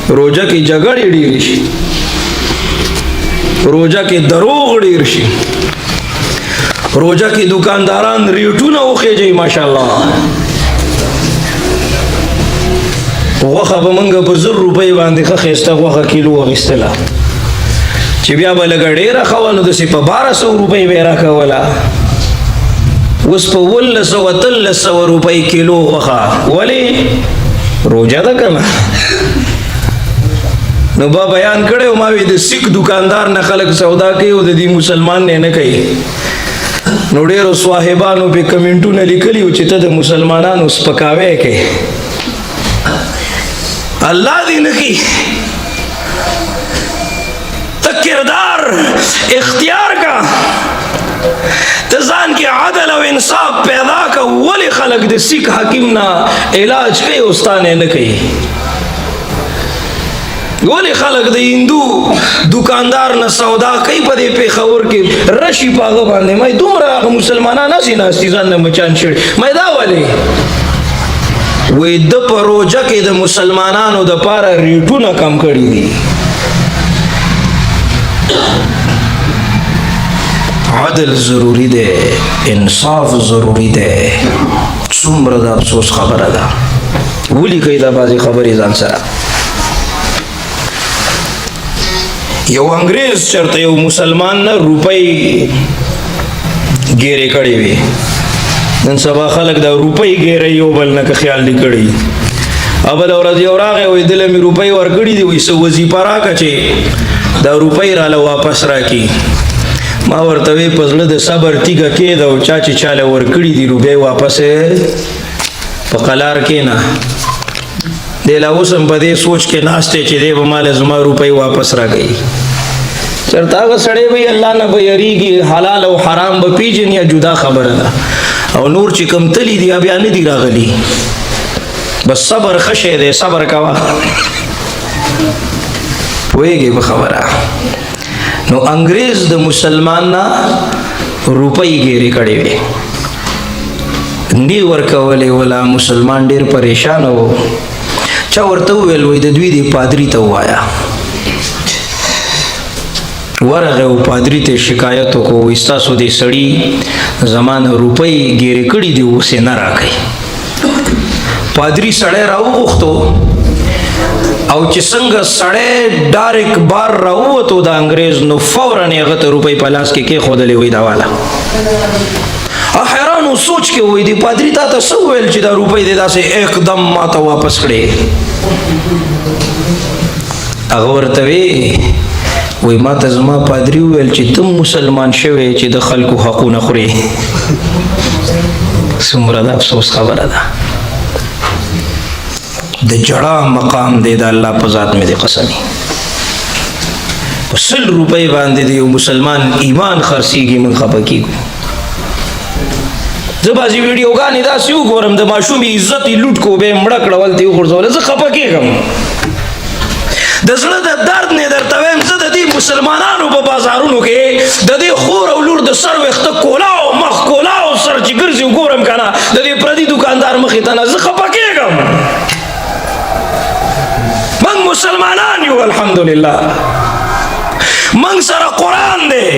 روژه کې جګړې ډېرې شي، روژه کې دروغ ډېر شي، روژه کې دکانداران ریټونه وخېجي. ماشاءالله غوښه به موږ په 1000 روپۍ باندې ښه ښایسته غوښه کیلو اخیستله، چې بیا به لږه ډېره ښه وه نو داسې په 1200 روپۍ به یې راکوله. اوس په 1300 روپۍ کیلو غوښه. ولې؟ روژه ده که نه؟ نو با بیان کړی ما وی د سیک دکاندار نه خلک سودا کوي او د دې مسلمان نه کوي. نو ډېرو صاحبانو په کمنټونه لیکلي و چې ته د مسلمانانو سپکاوی کوي. الله دې نه کوي. ته کردار اختیار کا، ته ځان کې عدل او انصاف پیدا کا. ولې خلک د سیک حکیم نه علاج کوي او ستا نه کوي؟ ولی خلق د هندو دکاندار نه سودا کوي په دې پېښور کې رشي په هغه باندې؟ مې دومره مسلمانان هسې ناستي ځان نه مچان شړي. مې دا ولې وایي د په روژه کې د مسلمانانو دپاره ریټونه کم کړي دي. عدل ضروری دی، انصاف ضروری دی. څومره د افسوس خبره ده. ولي کوي دا بعضې خبرې ځان سره؟ یو انګریز چرته یو مسلمان نه روپۍ ګیرې کړې وي. نن سبا خلک دا روپۍ ګیرې یو بل نه که خیال دې کړي. بله ورځ یو راغی وایي دله مې روپۍ ورکړي دي، وایي څه وظیفه راکړه چې دا روپۍ راله واپس راکړي. ما ورته وی په زړه د صبر تیږه کېده او چا چې چاله ورکړي دي روپۍ واپس په قلار کېنه. دی لا اوس هم په دې سوچ کې ناست دی چې دی به ماله زما روپۍ واپس راکوي. چېرته هغه سړی به الله نه به یریږي، حلال او حرام به پیژني، یا جدا خبره ده. او نور چې کم تلي دي بیا نه دي راغلي. بس صبر ښه شی دی، صبر کوه. پوهېږې په خبره؟ نو انګریز د مسلمان نه روپۍ ګیرې کړې وې، نه ورکولې. ولا مسلمان ډېر پریشان و. چا ورته وویل وایي د دوی د پادري ته ووایه. ورغی او پادري ته شکایت وکړو، وایي ستاسو دې سړي زما نه روپۍ ګیرې کړي دي، اوس یې نه راکوي. پادري سړی راوغوښتو او چې څنګه سړی ډارک بار راووتو د انګریز، نو فوراً یې هغه ته روپۍ په لاس کې کېښودلې. وایي دا واله حیران و سوچ کې. وایي د پادري تا ته څه وویل چې دا روپۍ دې داسې اقدم ما ته واپس کړې؟ هغه ورته وایي ما ته زما پادري وویل چې ته مسلمان شوی چې د خلکو حقونه خورې. څومره د افسوس خبره ده. د جړا مقام دی د الله په ذات مې د قسمي. په 100 روپۍ باندې د یو مسلمان ایمان خرڅېږي، موږ خفه کېږو. زه بعضې ویډیوګانې داسې وګورم د ماشوم عزت یې لوټ کو به یې مړه کړه هلته یې وغورځوله، زه خفه کېږم. د زړه د درد نه درته وایم، زه د دې مسلمانانو په بازارونو کې د دې خور او لور د سر ویښته کولاو مخ کولاو سر چې ګرځي وګورم که نه د دې پردي دکاندار مخې ته نه، زه خفه کېږم. موږ مسلمانان یو الحمدلله. موږ سره قرآن دی،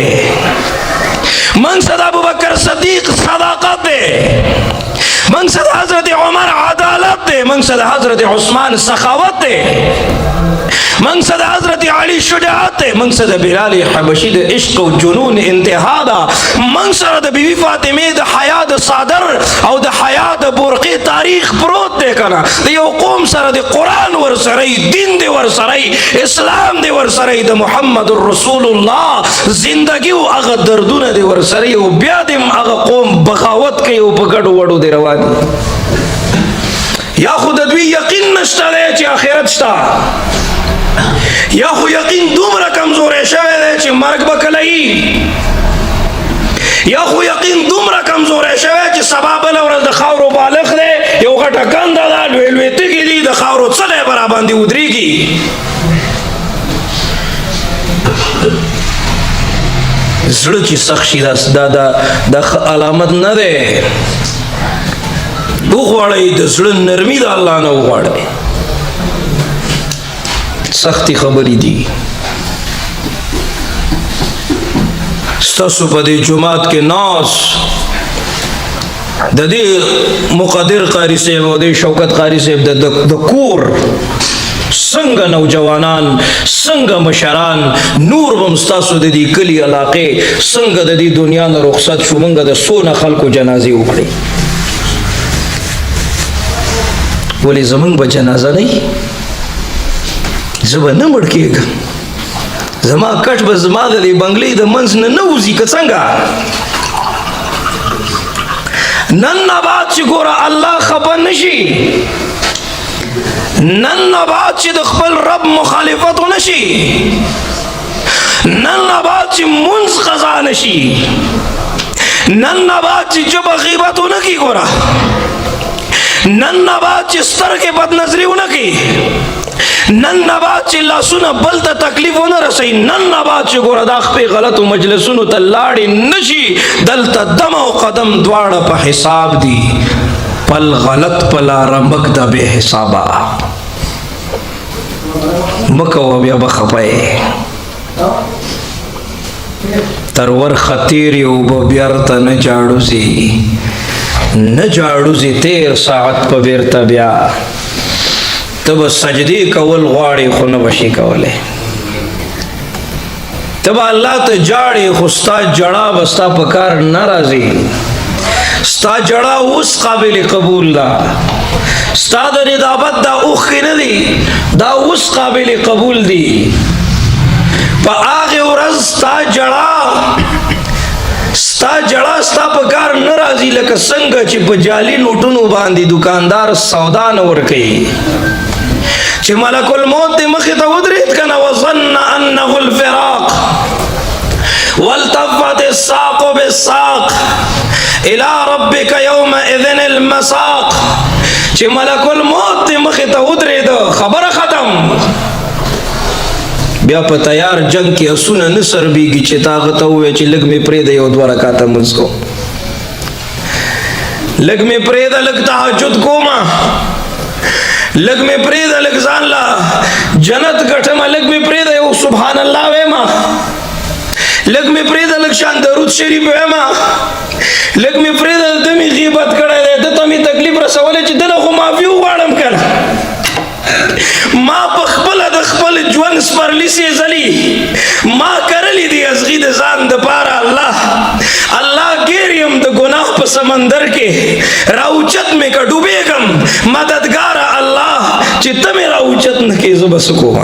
موږ سره ابوبکر صدیق صداقت دی، موږ سره حضرت عمر عدالت دی، موږ سره حضرت عثمان سخاوت دی، موږ سره حضرت علی شجاعت دی، موږ سره بلال حبشي د عشق او جنون انتها ده، موږ سره د بیبي فاطمه د حیا د صادر او د حیا د برقې تاریخ پروت دی کنه. د یو قوم سره د قرآن ورسره، دین دی ورسره، اسلام دی ورسره، د محمد رسول الله زندگی او هغه دردونه دی ورسره، او بیا دې هغه قوم بغاوت کوي او په ګډو وډو دی روان دي. یا خو د دوی یقین نشته دی چې آخرت شته، یا خو یقین دومره کمزوری شوی دی چې مرګ به کله وي، یا خو یقین دومره کمزوری شوی چې سبا بله ورځ د خاورو بالغ دی، یو غټه کنده ده، لوی لوی تږي دي، د خاورو څلی به راباندې ودرېږي. زړه چې سخت شي دا ښه علامت نه دی. وغواړئ د زړه نرمي د الله نه وغواړئ. سختی خبرې دي. ستاسو په دې جماعت کې ناس د دې مقدر قاری صاحب او د شوکت قاری صاحب د کور څنګه نوجوانان څنګه مشران نور بم ستاسو د دې کلی علاقې څنګه د دې دنیا نه رخصت شو مونږ د سونه خلکو جنازې وکړي. ولې زمونږ به جنازه نه وي؟ زه به نه مړ کېږم. زما کټ به زما د دې بنګلې د منځ نه نه وځي که څنګه؟ نن نه بعد چې ګوره الله خفه نشي، نن نه بعد چې د خپل رب مخالفت ونشي، نن نه بعد چې منځ قضا نشي، نن نه بعد چې ژبه غیبت ونه کړي، ګوره نن نه بعد چې سترګې بد نظري ونه کړي، نن نه بعد چې لاسونه بل ته تکلیف ونه رسوي، نن نه بعد چې ګوره دا خپې غلطو مجلسونو ته لاړې نشي، دلته دم او قدم دواړه په حساب دي. پل غلط پلا رمک دا بے حسابا مکو بیا بخپای ترور خطیری او بیارتا نجاڑو زی تیر ساعت پا بیرتا بیا تب سجدی کول غاڑی خو نبشی کولے تب اللہ تا جاڑی خستا جڑا بستا پکار نرازی ستا جڑا اوس قابل قبول دا ستا دا ندابت دا اوخی ندی دا اوس قابل قبول دی پا آغی ورز ستا جڑا ستا پکار نرازی لکا سنگا چی پا جالی نوٹنو باندی دکاندار سودا نور کئی چی ملک الموت دی مخیطا ودریت کنا وظن انہو الفراق والتفت الساق بالساق الى ربک یومئذن المساق چی ملک الموت دی مخیطا ودرید خبر ختم بیا پا تیار جنگ کی اسونا نصر بیگی چی طاقتا ہوئے چی لگ میں پریدہ یو دوارا کاتا منزکو لگ میں پریدہ لگ تحجد کوما لگ میں پریدہ لگ زان لا جنت گٹھما لگ میں پریدہ یو سبحان اللہ ویما لگ میں پریدہ لگ شان درود شریف ویما لگ میں پریدہ دمی غیبت کڑے دے دتا می تکلیف رسولے چی دل خو مافیو غاڑم کر ما پخپل د خپل جوان سپرلی سی زلی ما کرلی دی از غید زان د پارا اللہ گیریم د گناہ پا سمندر کے راوچت میں کا ڈوبے گم مددگار اللہ چی تمہیں راوچت نکی زبا سکو